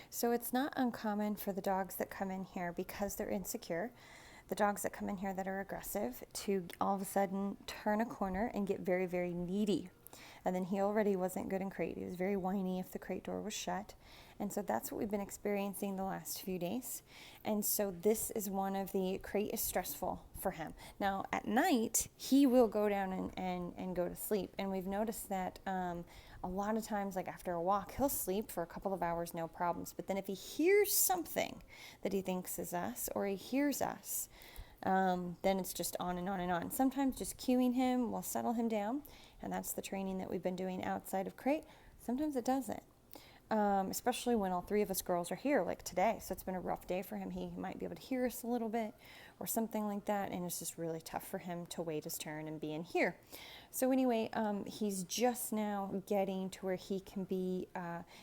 So it's not uncommon for the dogs that come in here because they're insecure, the dogs that come in here that are aggressive, to all of a sudden turn a corner and get very, very needy. And then he already wasn't good in crate. He was very whiny if the crate door was shut. And so that's what we've been experiencing the last few days. And so this is one of the crate is stressful for him. Now at night, he will go down and go to sleep. And we've noticed that a lot of times, like after a walk, he'll sleep for a couple of hours, no problems. But then if he hears something that he thinks is us, or he hears us, then it's just on and on and on. Sometimes just cueing him will settle him down, and that's the training that we've been doing outside of crate. Sometimes it doesn't, especially when all three of us girls are here, like today. So it's been a rough day for him. He might be able to hear us a little bit or something like that, and it's just really tough for him to wait his turn and be in here. So anyway, he's just now getting to where he can be,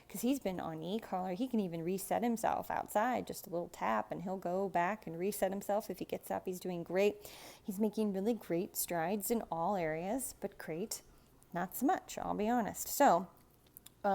because he's been on e-collar. He can even reset himself outside, just a little tap, and he'll go back and reset himself. If he gets up, he's doing great. He's making really great strides in all areas, but crate, not so much, I'll be honest. So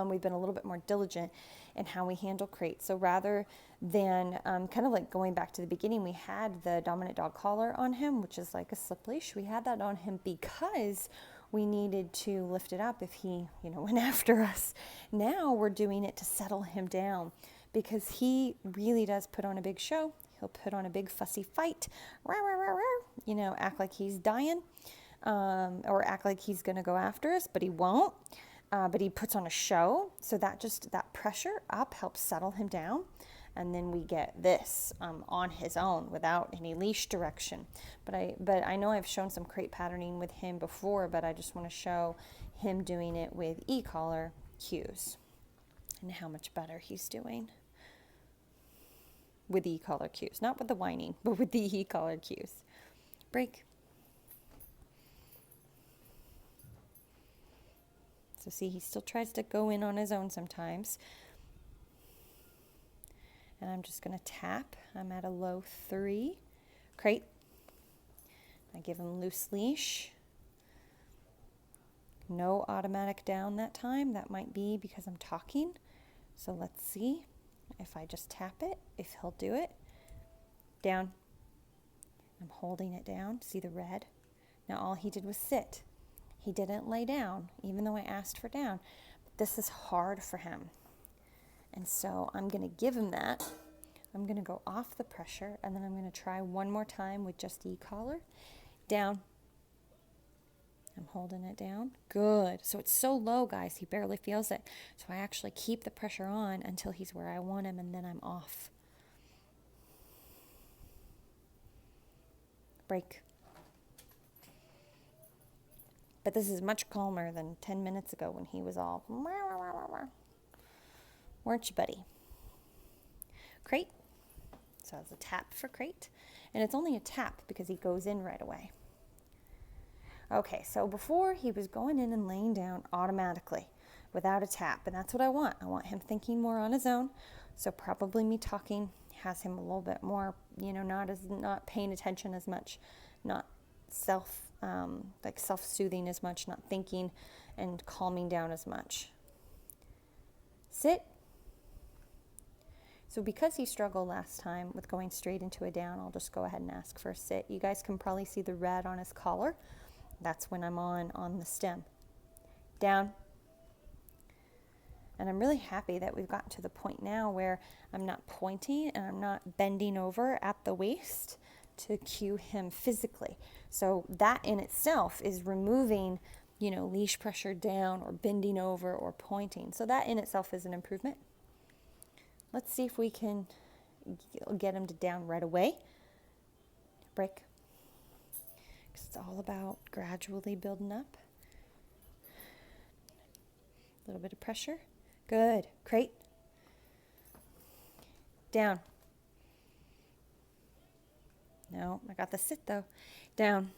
we've been a little bit more diligent in how we handle crate. So rather than kind of like going back to the beginning, we had the dominant dog collar on him, which is like a slip leash. We had that on him because we needed to lift it up if he, went after us. Now we're doing it to settle him down because he really does put on a big show. He'll put on a big fussy fight, act like he's dying, or act like he's going to go after us, but he won't. But he puts on a show, so that pressure up helps settle him down, and then we get this on his own without any leash direction. But I know I've shown some crate patterning with him before, but I just want to show him doing it with e-collar cues and how much better he's doing with e-collar cues, not with the whining, but with the e-collar cues. Break. So see, he still tries to go in on his own sometimes. And I'm just going to tap. I'm at a low 3. Crate. I give him loose leash. No automatic down that time. That might be because I'm talking. So let's see if I just tap it, if he'll do it. Down. I'm holding it down. See the red? Now all he did was sit. He didn't lay down, even though I asked for down. But this is hard for him. And so I'm going to give him that. I'm going to go off the pressure, and then I'm going to try one more time with just e-collar. Down. I'm holding it down. Good. So it's so low, guys, he barely feels it. So I actually keep the pressure on until he's where I want him, and then I'm off. Break. But this is much calmer than 10 minutes ago when he was all, weren't you, buddy? Crate. So it's a tap for crate. And it's only a tap because he goes in right away. Okay, so before he was going in and laying down automatically without a tap. And that's what I want. I want him thinking more on his own. So probably me talking has him a little bit more, not paying attention as much, not self-soothing as much, not thinking and calming down as much. Sit. So because he struggled last time with going straight into a down, I'll just go ahead and ask for a sit. You guys can probably see the red on his collar. That's when I'm on the stem. Down. And I'm really happy that we've gotten to the point now where I'm not pointing and I'm not bending over at the waist to cue him physically. So that in itself is removing, leash pressure down or bending over or pointing. So that in itself is an improvement. Let's see if we can get him to down right away. Break. Because it's all about gradually building up. A little bit of pressure. Good. Crate. Down. No, I got the sit though. Down.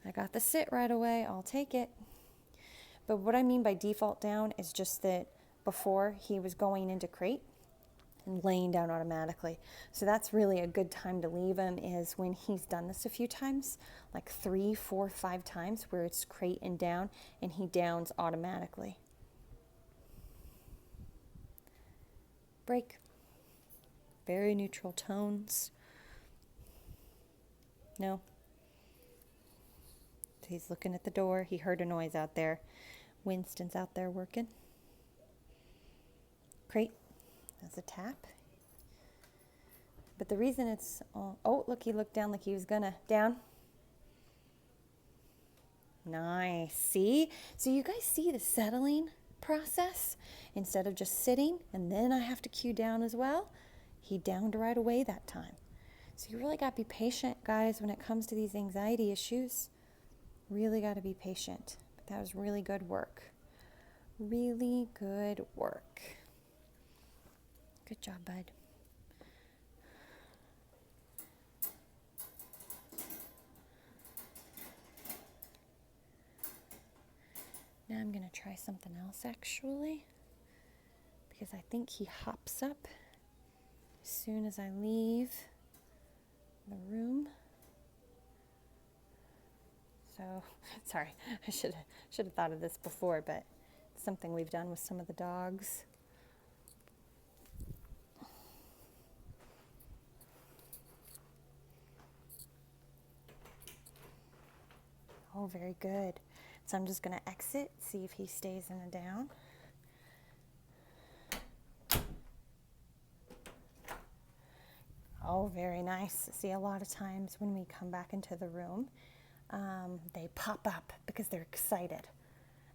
I got the sit right away. I'll take it. But what I mean by default down is just that before he was going into crate and laying down automatically. So that's really a good time to leave him is when he's done this a few times, like 3, 4, 5 times where it's crate and down and he downs automatically. break. Very neutral tones. No. He's looking at the door. He heard a noise out there. Winston's out there working. Crate. That's a tap. But the reason it's... oh, look, he looked down like he was gonna. Down. Nice. See? So you guys see the settling process? Instead of just sitting, and then I have to cue down as well, he downed right away that time. So you really got to be patient, guys, when it comes to these anxiety issues. Really got to be patient. But that was really good work. Really good work. Good job, bud. Now I'm going to try something else, actually, because I think he hops up as soon as I leave the room. So, sorry, I should have thought of this before, but it's something we've done with some of the dogs. Oh, very good. So I'm just going to exit, see if he stays in a down. Oh, very nice. See, a lot of times when we come back into the room, they pop up because they're excited.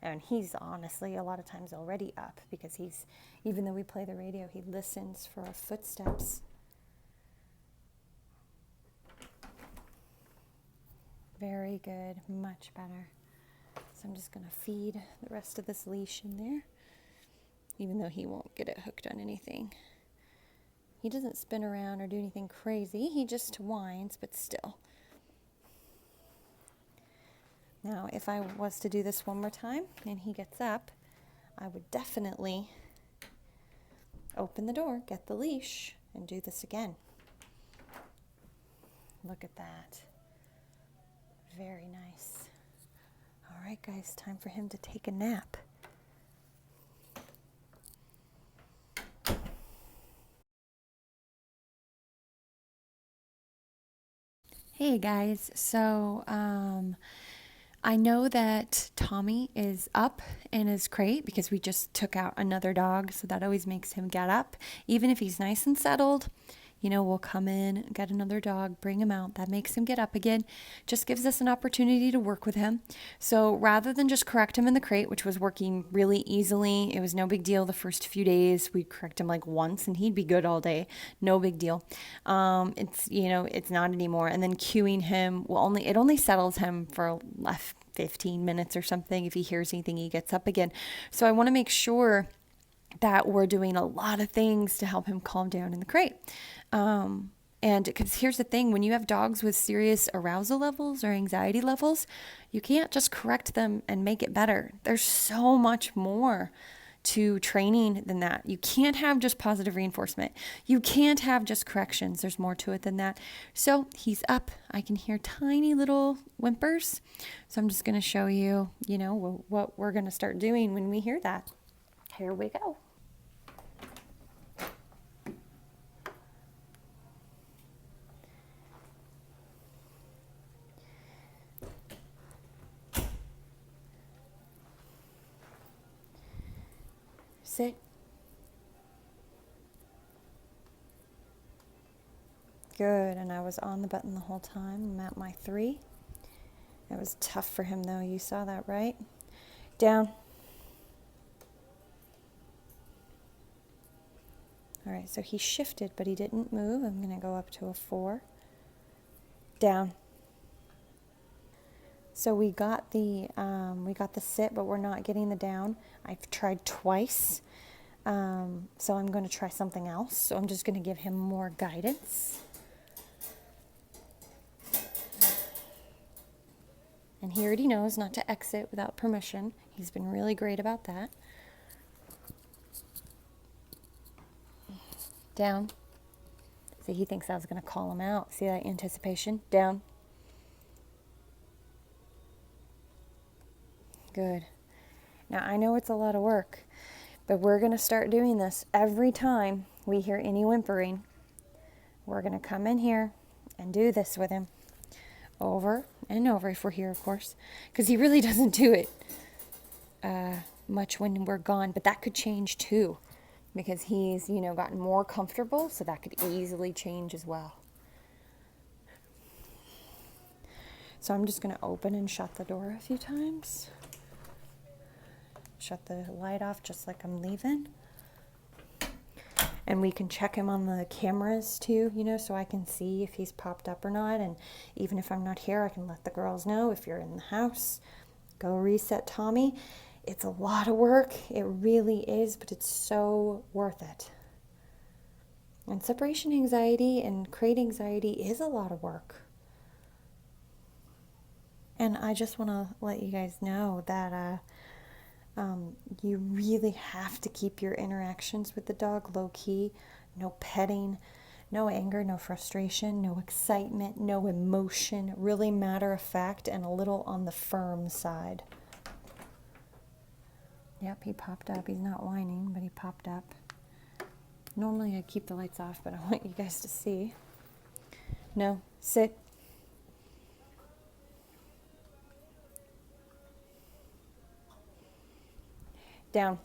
And he's honestly a lot of times already up because he's, even though we play the radio, he listens for our footsteps. Very good, much better. So I'm just going to feed the rest of this leash in there, even though he won't get it hooked on anything. He doesn't spin around or do anything crazy. He just whines, but still. Now, if I was to do this one more time and he gets up, I would definitely open the door, get the leash, and do this again. Look at that. Very nice. All right, guys, time for him to take a nap. Hey, guys. So, I know that Tommy is up in his crate because we just took out another dog, so that always makes him get up. Even if he's nice and settled, you know, we'll come in, get another dog, bring him out. That makes him get up again. Just gives us an opportunity to work with him. So rather than just correct him in the crate, which was working really easily, it was no big deal the first few days. We'd correct him like once and he'd be good all day. No big deal. It's, you know, it's not anymore. And then cueing him it only settles him for 15 minutes or something. If he hears anything, he gets up again. So I want to make sure that we're doing a lot of things to help him calm down in the crate. And because here's the thing, when you have dogs with serious arousal levels or anxiety levels, you can't just correct them and make it better. There's so much more to training than that. You can't have just positive reinforcement. You can't have just corrections. There's more to it than that. So he's up. I can hear tiny little whimpers. So I'm just going to show you, you know, what we're going to start doing when we hear that. Here we go. Sit. Good, and I was on the button the whole time. I'm at my 3. It was tough for him though, you saw that, right? Down. All right, so he shifted, but he didn't move. I'm gonna go up to a 4. Down. So we got the sit, but we're not getting the down. I've tried twice. So I'm going to try something else. So I'm just going to give him more guidance. And he already knows not to exit without permission. He's been really great about that. Down. See, he thinks I was going to call him out. See that anticipation? Down. Good. Now, I know it's a lot of work, but we're going to start doing this every time we hear any whimpering, we're going to come in here and do this with him over and over if we're here, of course, because he really doesn't do it much when we're gone, but that could change too because he's, gotten more comfortable, so that could easily change as well. So I'm just going to open and shut the door a few times. Shut the light off just like I'm leaving. And we can check him on the cameras too, so I can see if he's popped up or not. And even if I'm not here, I can let the girls know if you're in the house. Go reset Tommy. It's a lot of work. It really is, but it's so worth it. And separation anxiety and crate anxiety is a lot of work. And I just want to let you guys know that you really have to keep your interactions with the dog low key. No petting, no anger, no frustration, no excitement, no emotion. Really matter of fact and a little on the firm side. Yep, he popped up. He's not whining, but he popped up. Normally I keep the lights off, but I want you guys to see. No, sit. Down.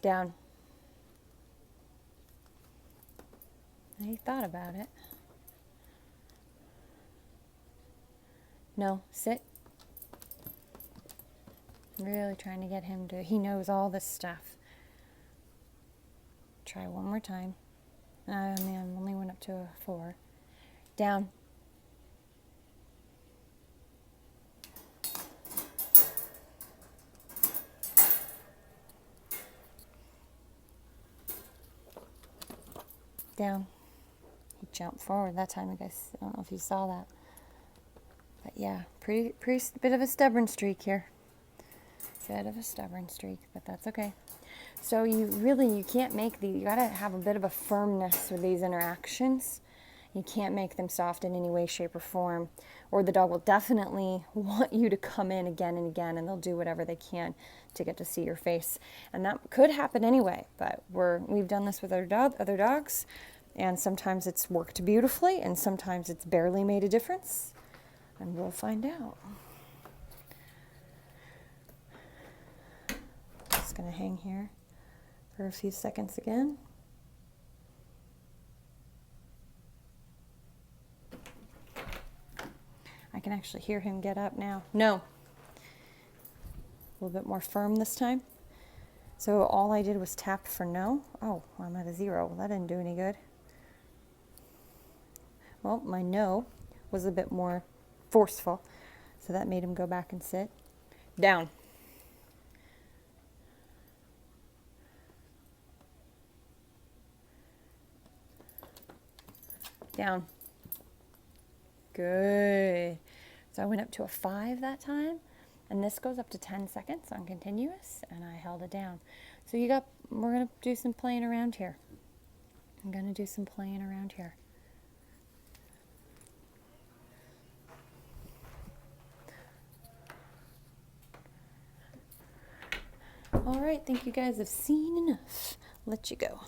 Down. He thought about it. No, sit. Really trying to get him to, he knows all this stuff. Try one more time. Man, only went up to a 4. Down. Down. He jumped forward that time, I guess. I don't know if you saw that. But yeah, pretty bit of a stubborn streak here. Bit of a stubborn streak, but that's okay. So you can't make you gotta have a bit of a firmness with these interactions. You can't make them soft in any way, shape, or form, or the dog will definitely want you to come in again and again, and they'll do whatever they can to get to see your face. And that could happen anyway, but we've done this with other dogs, and sometimes it's worked beautifully, and sometimes it's barely made a difference, and we'll find out. Just gonna hang here for a few seconds again. I can actually hear him get up now. No. A little bit more firm this time. So all I did was tap for no. Oh, I'm at a 0. Well, that didn't do any good. Well, my no was a bit more forceful, so that made him go back and sit. Down. Down. Good. So I went up to a 5 that time, and this goes up to 10 seconds on continuous, and I held it down. So we're going to do some playing around here. I'm going to do some playing around here. All right, think you guys have seen enough. Let you go.